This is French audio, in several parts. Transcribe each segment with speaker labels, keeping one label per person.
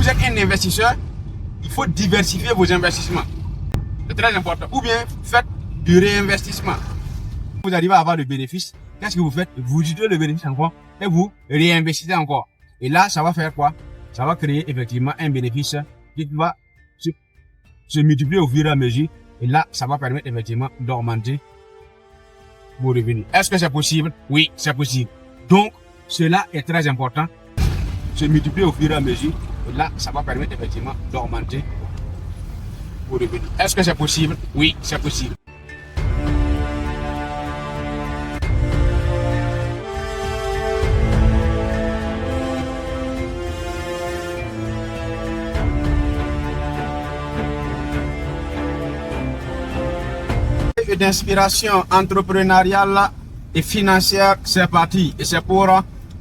Speaker 1: vous êtes un investisseur, il faut diversifier vos investissements. C'est très important. Ou bien faites du réinvestissement. Vous arrivez à avoir le bénéfice. Qu'est-ce que vous faites? Vous utilisez le bénéfice encore et vous réinvestissez encore. Et là, ça va faire quoi? Ça va créer effectivement un bénéfice qui va se multiplier au fur et à mesure. Et là, ça va permettre effectivement d'augmenter vos revenus. Est-ce que c'est possible? Oui, c'est possible. Donc, cela est très important. Se multiplier au fur et à mesure. Et là, ça va permettre effectivement d'augmenter vos revenus. Est-ce que c'est possible? Oui, c'est possible. D'inspiration entrepreneuriale et financière, c'est parti. Et c'est pour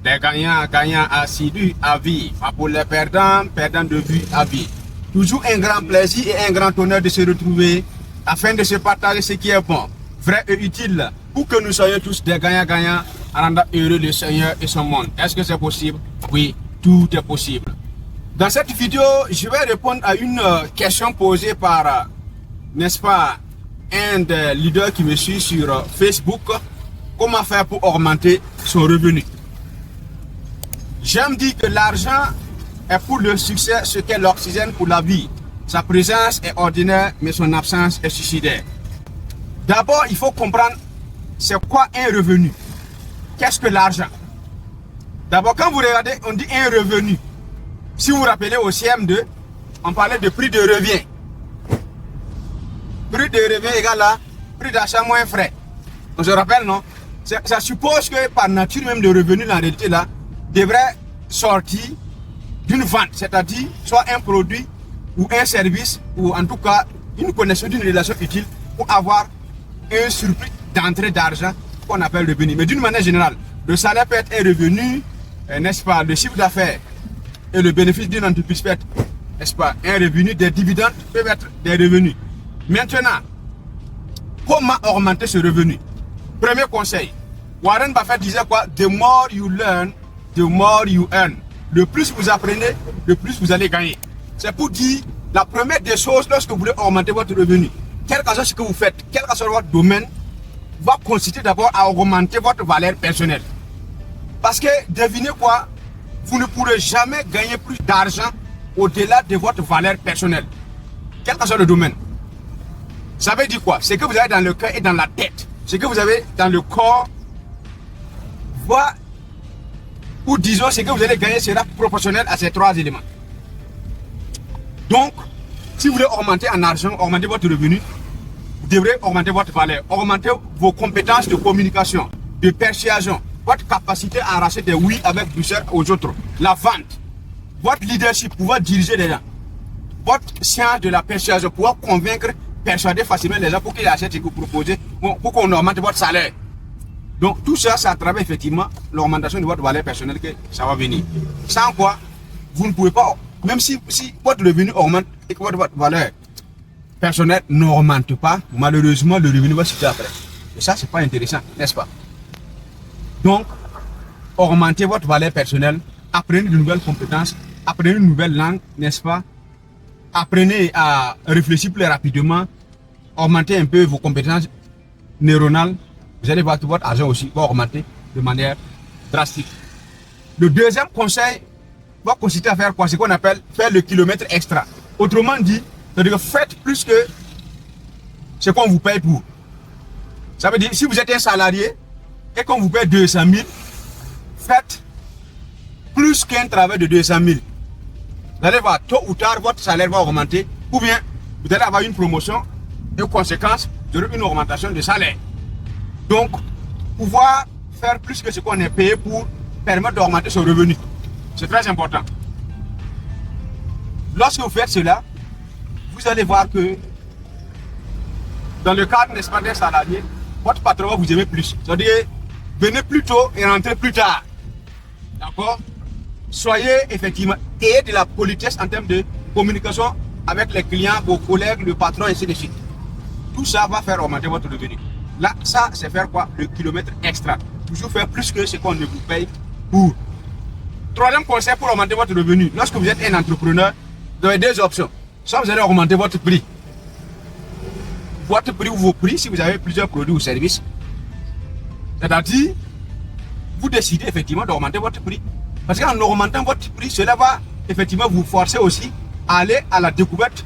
Speaker 1: les gagnants assidus à vie, pas pour les perdants de vue à vie. Toujours un grand plaisir et un grand honneur de se retrouver afin de se partager ce qui est bon, vrai et utile pour que nous soyons tous des gagnants en rendant heureux le Seigneur et son monde. Est-ce que c'est possible? Oui, tout est possible. Dans cette vidéo, je vais répondre à une question posée par, n'est-ce pas, un des leaders qui me suit sur Facebook. Comment faire pour augmenter son revenu? J'aime dire que l'argent est pour le succès ce qu'est l'oxygène pour la vie. Sa présence est ordinaire, mais son absence est suicidaire. D'abord, il faut comprendre c'est quoi un revenu. Qu'est-ce que l'argent? D'abord, quand vous regardez, on dit un revenu. Si vous vous rappelez au CM2, on parlait de prix de revient. Prix de revient égale à prix d'achat moins frais. On se rappelle, non? Ça suppose que par nature même le revenu, en réalité, là, devrait sortir d'une vente, c'est-à-dire soit un produit ou un service, ou en tout cas une connexion d'une relation utile pour avoir un surplus d'entrée d'argent qu'on appelle revenu. Mais d'une manière générale, le salaire peut être un revenu, n'est-ce pas, le chiffre d'affaires et le bénéfice d'une entreprise peut être, n'est-ce pas, un revenu, des dividendes peuvent être des revenus. Maintenant, comment augmenter ce revenu? Premier conseil, Warren Buffett disait quoi? The more you learn, the more you earn. Le plus vous apprenez, le plus vous allez gagner. C'est pour dire, la première des choses, lorsque vous voulez augmenter votre revenu, quel que soit ce que vous faites, quel que soit votre domaine, va consister d'abord à augmenter votre valeur personnelle. Parce que, devinez quoi? Vous ne pourrez jamais gagner plus d'argent au-delà de votre valeur personnelle. Quel que soit le domaine. Ça veut dire quoi? Ce que vous avez dans le cœur et dans la tête, ce que vous avez dans le corps, ou disons ce que vous allez gagner sera proportionnel à ces trois éléments. Donc, si vous voulez augmenter en argent, augmenter votre revenu, vous devrez augmenter votre valeur, augmenter vos compétences de communication, de persuasion, votre capacité à arracher des oui avec douceur aux autres, la vente, votre leadership, pouvoir diriger les gens, votre science de la persuasion, pouvoir convaincre, persuader facilement les gens pour qu'ils achètent ce que vous proposez, pour qu'on augmente votre salaire. Donc tout ça, c'est à travers effectivement l'augmentation de votre valeur personnelle que ça va venir. Sans quoi, vous ne pouvez pas, même si votre revenu augmente et que votre valeur personnelle n'augmente pas, malheureusement le revenu va chuter après. Et ça, c'est pas intéressant, n'est-ce pas? Donc, augmentez votre valeur personnelle, apprenez de nouvelles compétences, apprenez une nouvelle langue, n'est-ce pas? Apprenez à réfléchir plus rapidement, augmentez un peu vos compétences neuronales. Vous allez voir que votre argent aussi va augmenter de manière drastique. Le deuxième conseil va consister à faire quoi? Ce qu'on appelle faire le kilomètre extra. Autrement dit, c'est-à-dire que faites plus que ce qu'on vous paye pour. Ça veut dire, si vous êtes un salarié et qu'on vous paye 200 000, faites plus qu'un travail de 200 000. Vous allez voir, tôt ou tard, votre salaire va augmenter, ou bien vous allez avoir une promotion et aux conséquences, vous aurez une augmentation de salaire. Donc, pouvoir faire plus que ce qu'on est payé pour permettre d'augmenter son revenu. C'est très important. Lorsque vous faites cela, vous allez voir que dans le cadre, n'est-ce pas, d'un salarié, votre patron va vous aimer plus. C'est-à-dire, venez plus tôt et rentrez plus tard. D'accord? Soyez effectivement, ayez de la politesse en termes de communication avec les clients, vos collègues, le patron, et ainsi de suite. Tout ça va faire augmenter votre revenu. Là, ça, c'est faire quoi? Le kilomètre extra. Toujours faire plus que ce qu'on ne vous paye pour. Troisième conseil pour augmenter votre revenu. Lorsque vous êtes un entrepreneur, vous avez deux options. Soit vous allez augmenter votre prix. Votre prix ou vos prix si vous avez plusieurs produits ou services. C'est-à-dire, vous décidez effectivement d'augmenter votre prix. Parce qu'en augmentant votre prix, cela va effectivement vous forcer aussi à aller à la découverte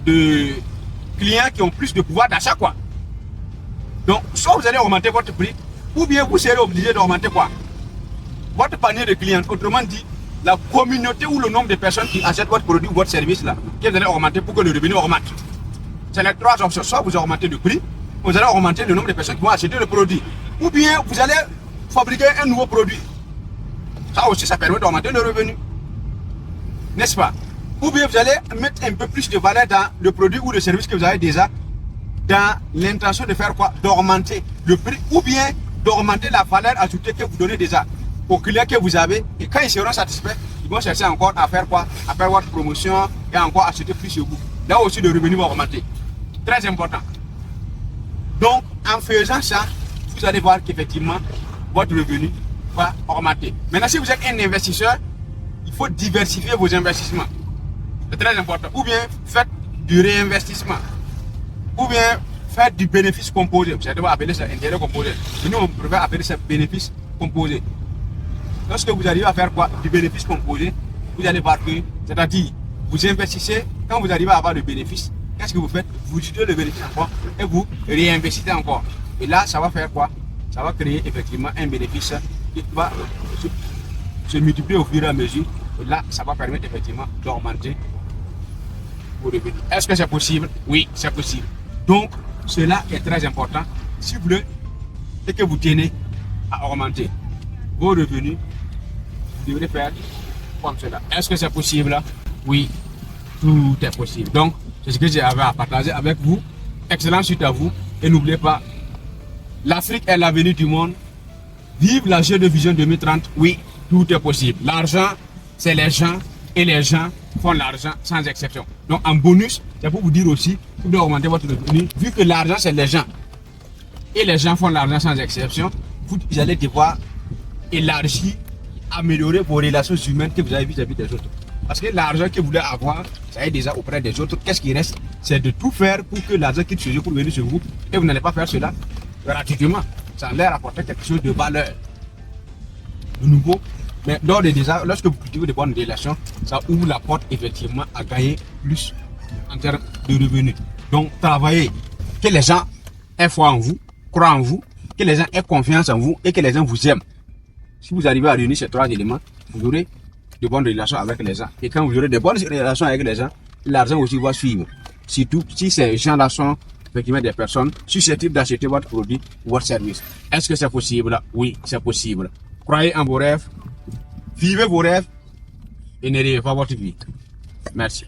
Speaker 1: de clients qui ont plus de pouvoir d'achat, quoi. Donc, soit vous allez augmenter votre prix, ou bien vous serez obligé d'augmenter quoi? Votre panier de clients. Autrement dit, la communauté ou le nombre de personnes qui achètent votre produit ou votre service là, que vous allez augmenter pour que le revenu augmente. C'est les trois options. Soit vous augmentez le prix, vous allez augmenter le nombre de personnes qui vont acheter le produit. Ou bien vous allez fabriquer un nouveau produit. Ça aussi, ça permet d'augmenter le revenu. N'est-ce pas? Ou bien vous allez mettre un peu plus de valeur dans le produit ou le service que vous avez déjà, dans l'intention de faire quoi? D'augmenter le prix ou bien d'augmenter la valeur ajoutée que vous donnez déjà aux clients que vous avez. Et quand ils seront satisfaits, ils vont chercher encore à faire quoi? À faire votre promotion et encore acheter plus chez vous. Là aussi, le revenu va augmenter. Très important. Donc, en faisant ça, vous allez voir qu'effectivement, votre revenu va augmenter. Maintenant, si vous êtes un investisseur, il faut diversifier vos investissements. C'est très important. Ou bien faites du réinvestissement. Ou bien faites du bénéfice composé. Vous allez appeler ça intérêt composé. Et nous, on préfère appeler ça bénéfice composé. Lorsque vous arrivez à faire quoi? Du bénéfice composé, vous allez voir que, c'est-à-dire, vous investissez, quand vous arrivez à avoir le bénéfice, qu'est-ce que vous faites? Vous utilisez le bénéfice encore et vous réinvestissez encore. Et là, ça va faire quoi? Ça va créer effectivement un bénéfice qui va se multiplier au fur et à mesure. Et là, ça va permettre effectivement d'augmenter vos revenus. Est-ce que c'est possible? Oui, c'est possible. Donc, cela est très important. Si vous voulez et que vous tenez à augmenter vos revenus, vous devrez faire comme cela. Est-ce que c'est possible? Oui, tout est possible. Donc, c'est ce que j'avais à partager avec vous. Excellent suite à vous. Et n'oubliez pas, l'Afrique est l'avenir du monde. Vive la Jeune Vision 2030. Oui, tout est possible. L'argent, c'est les gens. Et les gens font l'argent sans exception. Donc, en bonus, c'est pour vous dire aussi que vous devez augmenter votre revenu. Vu que l'argent, c'est les gens. Et les gens font l'argent sans exception. Vous allez devoir élargir, améliorer vos relations humaines que vous avez vis-à-vis des autres. Parce que l'argent que vous voulez avoir, ça est déjà auprès des autres. Qu'est-ce qui reste? C'est de tout faire pour que l'argent quitte chez vous pour venir chez vous. Et vous n'allez pas faire cela gratuitement. Ça leur apporter quelque chose de valeur. De nouveau. Mais lorsque vous cultivez de bonnes relations, ça ouvre la porte effectivement à gagner plus en termes de revenus. Donc, travaillez. Que les gens aient foi en vous, croient en vous, que les gens aient confiance en vous et que les gens vous aiment. Si vous arrivez à réunir ces trois éléments, vous aurez de bonnes relations avec les gens. Et quand vous aurez de bonnes relations avec les gens, l'argent aussi va suivre. Surtout si ces gens-là sont effectivement des personnes susceptibles d'acheter votre produit ou votre service. Est-ce que c'est possible? Oui, c'est possible. Croyez en vos rêves, vivez vos rêves et ne rêvez pas votre vie. Merci.